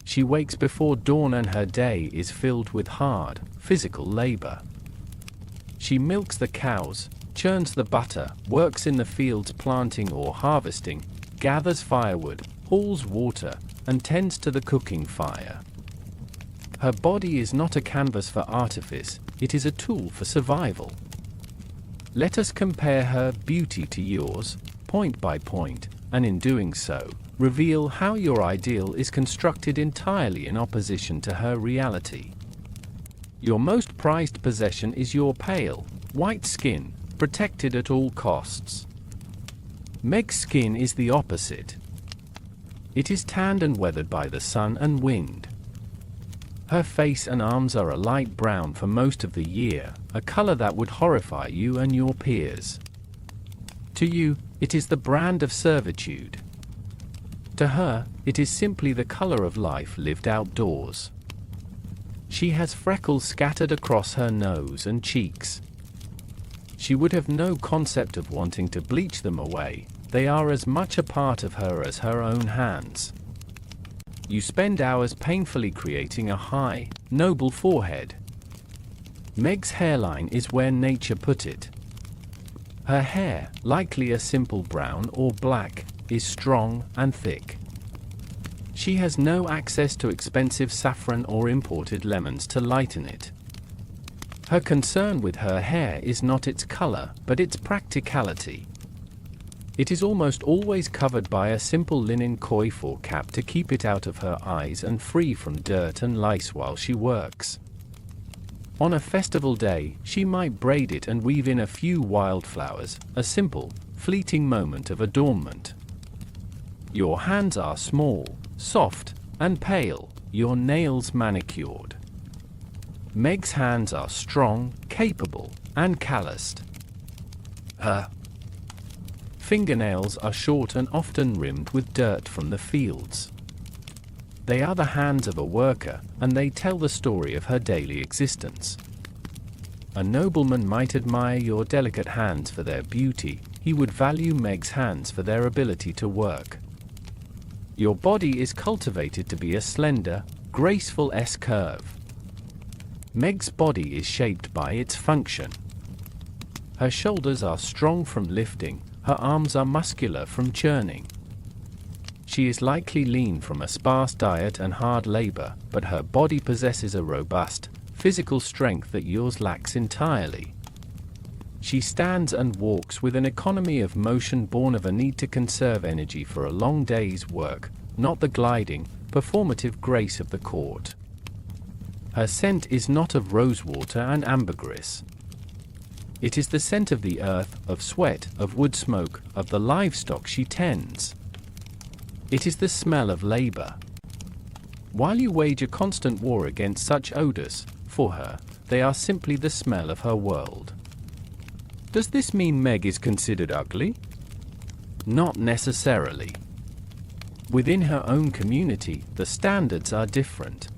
She wakes before dawn and her day is filled with hard, physical labor. She milks the cows, churns the butter, works in the fields planting or harvesting, gathers firewood, hauls water, and tends to the cooking fire. Her body is not a canvas for artifice, it is a tool for survival. Let us compare her beauty to yours, point by point, and in doing so, reveal how your ideal is constructed entirely in opposition to her reality. Your most prized possession is your pale, white skin, protected at all costs. Meg's skin is the opposite. It is tanned and weathered by the sun and wind. Her face and arms are a light brown for most of the year, a color that would horrify you and your peers. To you, it is the brand of servitude. To her, it is simply the color of life lived outdoors. She has freckles scattered across her nose and cheeks. She would have no concept of wanting to bleach them away, they are as much a part of her as her own hands. You spend hours painfully creating a high, noble forehead. Meg's hairline is where nature put it. Her hair, likely a simple brown or black, is strong and thick. She has no access to expensive saffron or imported lemons to lighten it. Her concern with her hair is not its color, but its practicality. It is almost always covered by a simple linen coif or cap to keep it out of her eyes and free from dirt and lice while she works. On a festival day, she might braid it and weave in a few wildflowers, a simple, fleeting moment of adornment. Your hands are small, soft, and pale, your nails manicured. Meg's hands are strong, capable, and calloused. Her fingernails are short and often rimmed with dirt from the fields. They are the hands of a worker, and they tell the story of her daily existence. A nobleman might admire your delicate hands for their beauty, he would value Meg's hands for their ability to work. Your body is cultivated to be a slender, graceful S-curve. Meg's body is shaped by its function. Her shoulders are strong from lifting, her arms are muscular from churning. She is likely lean from a sparse diet and hard labor, but her body possesses a robust, physical strength that yours lacks entirely. She stands and walks with an economy of motion born of a need to conserve energy for a long day's work, not the gliding, performative grace of the court. Her scent is not of rosewater and ambergris. It is the scent of the earth, of sweat, of wood smoke, of the livestock she tends. It is the smell of labor. While you wage a constant war against such odors, for her, they are simply the smell of her world. Does this mean Meg is considered ugly? Not necessarily. Within her own community, the standards are different.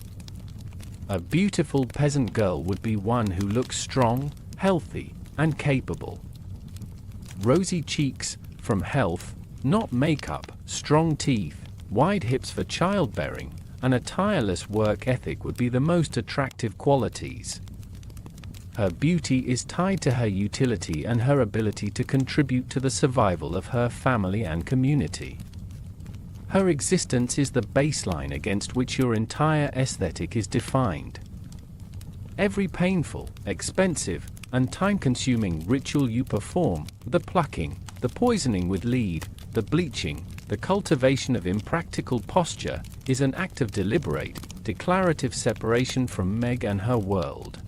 A beautiful peasant girl would be one who looks strong, healthy, and capable. Rosy cheeks, from health, not makeup, strong teeth, wide hips for childbearing, and a tireless work ethic would be the most attractive qualities. Her beauty is tied to her utility and her ability to contribute to the survival of her family and community. Her existence is the baseline against which your entire aesthetic is defined. Every painful, expensive, and time-consuming ritual you perform, the plucking, the poisoning with lead, the bleaching, the cultivation of impractical posture, is an act of deliberate, declarative separation from Meg and her world.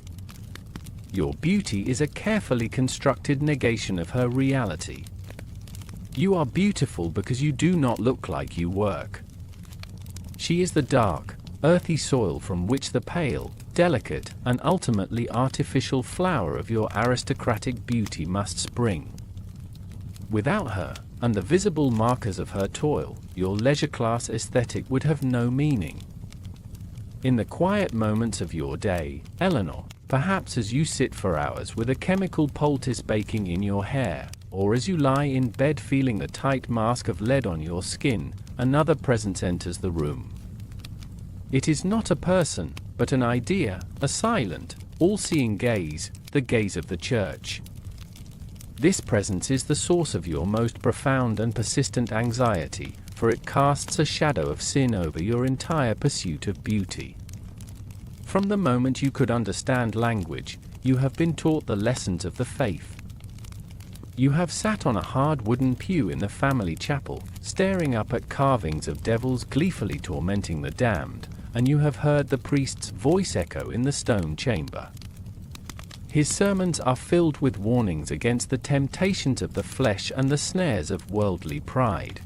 Your beauty is a carefully constructed negation of her reality. You are beautiful because you do not look like you work. She is the dark, earthy soil from which the pale, delicate, and ultimately artificial flower of your aristocratic beauty must spring. Without her, and the visible markers of her toil, your leisure-class aesthetic would have no meaning. In the quiet moments of your day, Eleanor, perhaps as you sit for hours with a chemical poultice baking in your hair, or as you lie in bed feeling the tight mask of lead on your skin, another presence enters the room. It is not a person, but an idea, a silent, all-seeing gaze, the gaze of the church. This presence is the source of your most profound and persistent anxiety, for it casts a shadow of sin over your entire pursuit of beauty. From the moment you could understand language, you have been taught the lessons of the faith. You have sat on a hard wooden pew in the family chapel, staring up at carvings of devils gleefully tormenting the damned, and you have heard the priest's voice echo in the stone chamber. His sermons are filled with warnings against the temptations of the flesh and the snares of worldly pride.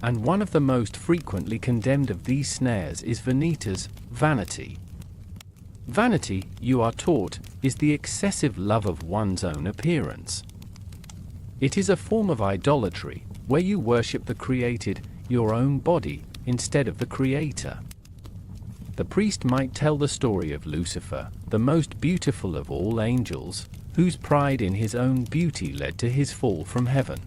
And one of the most frequently condemned of these snares is Venita's vanity. Vanity, you are taught, is the excessive love of one's own appearance. It is a form of idolatry, where you worship the created, your own body, instead of the Creator. The priest might tell the story of Lucifer, the most beautiful of all angels, whose pride in his own beauty led to his fall from heaven.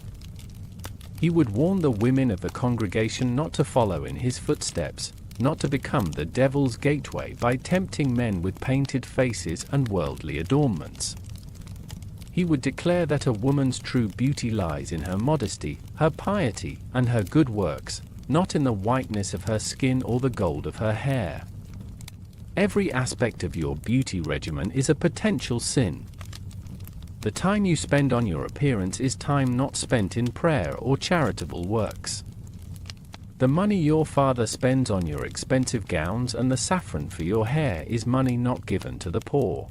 He would warn the women of the congregation not to follow in his footsteps, not to become the devil's gateway by tempting men with painted faces and worldly adornments. He would declare that a woman's true beauty lies in her modesty, her piety, and her good works, not in the whiteness of her skin or the gold of her hair. Every aspect of your beauty regimen is a potential sin. The time you spend on your appearance is time not spent in prayer or charitable works. The money your father spends on your expensive gowns and the saffron for your hair is money not given to the poor.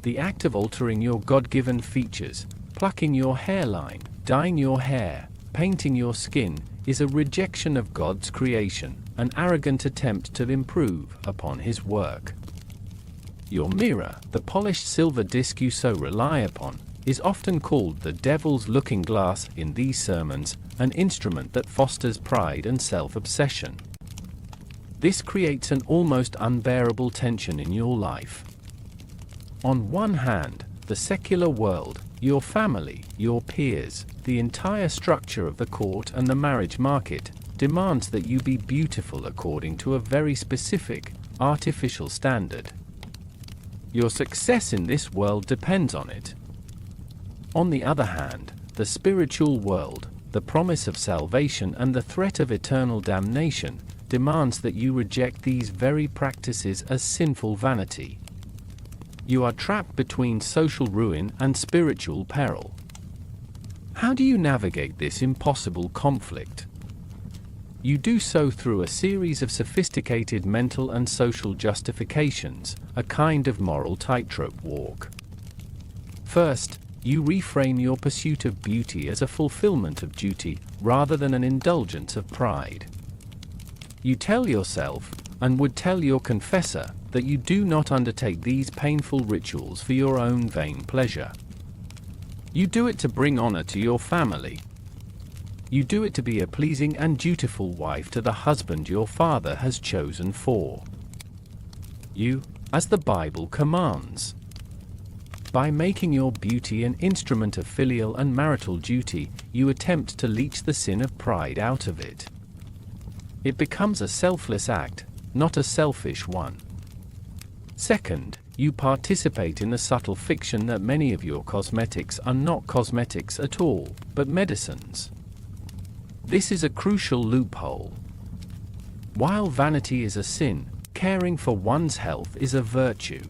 The act of altering your God-given features, plucking your hairline, dyeing your hair, painting your skin, is a rejection of God's creation, an arrogant attempt to improve upon His work. Your mirror, the polished silver disc you so rely upon, is often called the devil's looking glass in these sermons, an instrument that fosters pride and self-obsession. This creates an almost unbearable tension in your life. On one hand, the secular world, your family, your peers, the entire structure of the court and the marriage market, demands that you be beautiful according to a very specific, artificial standard. Your success in this world depends on it. On the other hand, the spiritual world, the promise of salvation and the threat of eternal damnation, demands that you reject these very practices as sinful vanity. You are trapped between social ruin and spiritual peril. How do you navigate this impossible conflict? You do so through a series of sophisticated mental and social justifications, a kind of moral tightrope walk. First, you reframe your pursuit of beauty as a fulfillment of duty, rather than an indulgence of pride. You tell yourself, and would tell your confessor, that you do not undertake these painful rituals for your own vain pleasure. You do it to bring honor to your family. You do it to be a pleasing and dutiful wife to the husband your father has chosen for you, as the Bible commands. By making your beauty an instrument of filial and marital duty, you attempt to leach the sin of pride out of it. It becomes a selfless act, not a selfish one. Second, you participate in the subtle fiction that many of your cosmetics are not cosmetics at all, but medicines. This is a crucial loophole. While vanity is a sin, caring for one's health is a virtue.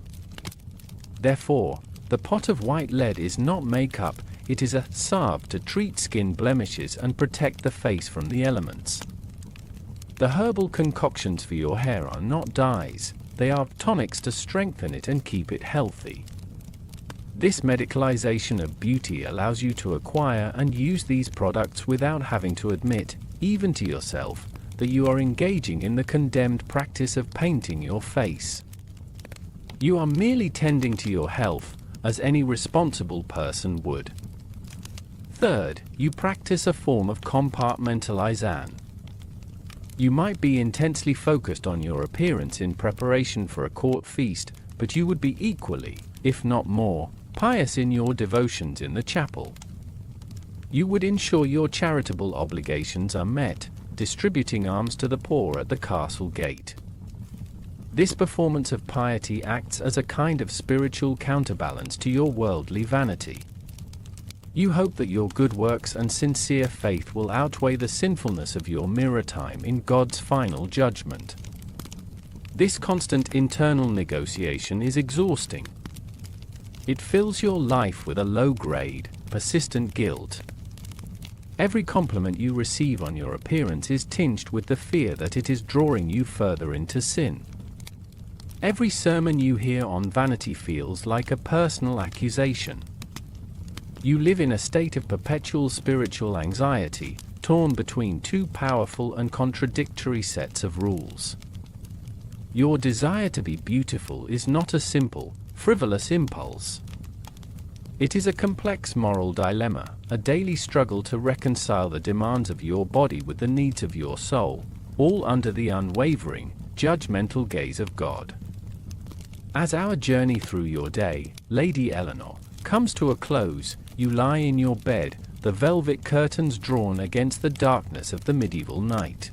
Therefore, the pot of white lead is not makeup, it is a salve to treat skin blemishes and protect the face from the elements. The herbal concoctions for your hair are not dyes, they are tonics to strengthen it and keep it healthy. This medicalization of beauty allows you to acquire and use these products without having to admit, even to yourself, that you are engaging in the condemned practice of painting your face. You are merely tending to your health, as any responsible person would. Third, you practice a form of compartmentalization. You might be intensely focused on your appearance in preparation for a court feast, but you would be equally, if not more, pious in your devotions in the chapel. You would ensure your charitable obligations are met, distributing alms to the poor at the castle gate. This performance of piety acts as a kind of spiritual counterbalance to your worldly vanity. You hope that your good works and sincere faith will outweigh the sinfulness of your mirror time in God's final judgment. This constant internal negotiation is exhausting. It fills your life with a low-grade, persistent guilt. Every compliment you receive on your appearance is tinged with the fear that it is drawing you further into sin. Every sermon you hear on vanity feels like a personal accusation. You live in a state of perpetual spiritual anxiety, torn between two powerful and contradictory sets of rules. Your desire to be beautiful is not a simple, frivolous impulse. It is a complex moral dilemma, a daily struggle to reconcile the demands of your body with the needs of your soul, all under the unwavering, judgmental gaze of God. As our journey through your day, Lady Eleanor, comes to a close, you lie in your bed, the velvet curtains drawn against the darkness of the medieval night.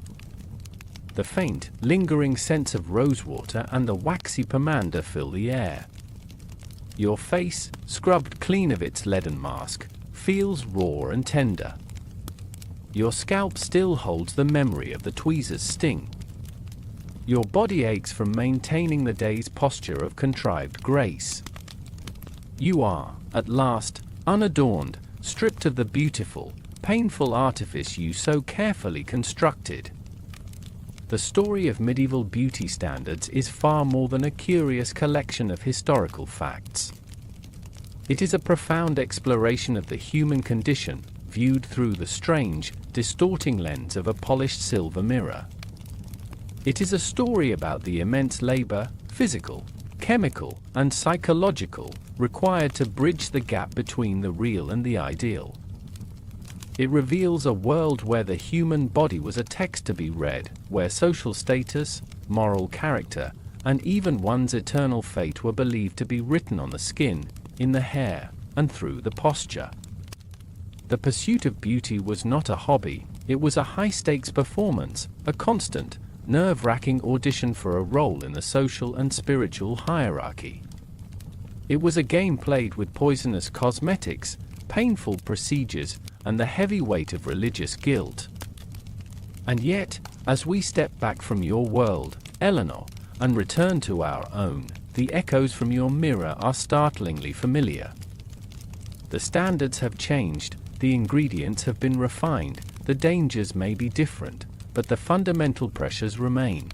The faint, lingering scents of rosewater and the waxy pomander fill the air. Your face, scrubbed clean of its leaden mask, feels raw and tender. Your scalp still holds the memory of the tweezer's sting. Your body aches from maintaining the day's posture of contrived grace. You are, at last, unadorned, stripped of the beautiful, painful artifice you so carefully constructed. The story of medieval beauty standards is far more than a curious collection of historical facts. It is a profound exploration of the human condition, viewed through the strange, distorting lens of a polished silver mirror. It is a story about the immense labor, physical, chemical, and psychological, required to bridge the gap between the real and the ideal. It reveals a world where the human body was a text to be read, where social status, moral character, and even one's eternal fate were believed to be written on the skin, in the hair, and through the posture. The pursuit of beauty was not a hobby, it was a high-stakes performance, a constant, nerve-wracking audition for a role in the social and spiritual hierarchy. It was a game played with poisonous cosmetics, painful procedures, and the heavy weight of religious guilt. And yet, as we step back from your world, Eleanor, and return to our own, the echoes from your mirror are startlingly familiar. The standards have changed, the ingredients have been refined, the dangers may be different, but the fundamental pressures remain.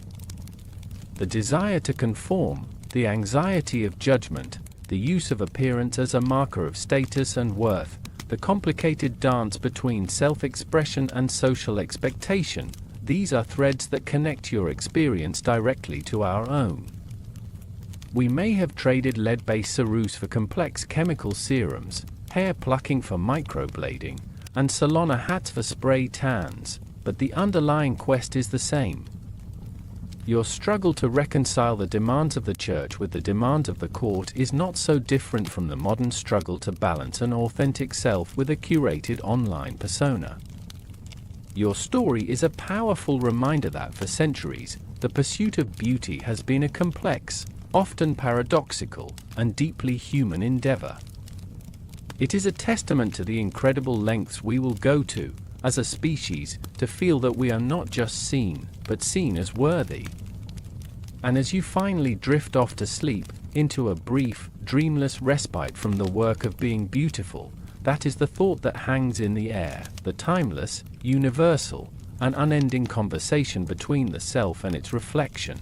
The desire to conform, the anxiety of judgment, the use of appearance as a marker of status and worth, the complicated dance between self-expression and social expectation, these are threads that connect your experience directly to our own. We may have traded lead-based ceruse for complex chemical serums, hair plucking for microblading, and salon hats for spray tans, but the underlying quest is the same. Your struggle to reconcile the demands of the church with the demands of the court is not so different from the modern struggle to balance an authentic self with a curated online persona. Your story is a powerful reminder that for centuries, the pursuit of beauty has been a complex, often paradoxical, and deeply human endeavor. It is a testament to the incredible lengths we will go to, as a species, to feel that we are not just seen, but seen as worthy. And as you finally drift off to sleep, into a brief, dreamless respite from the work of being beautiful, that is the thought that hangs in the air, the timeless, universal, and unending conversation between the self and its reflection.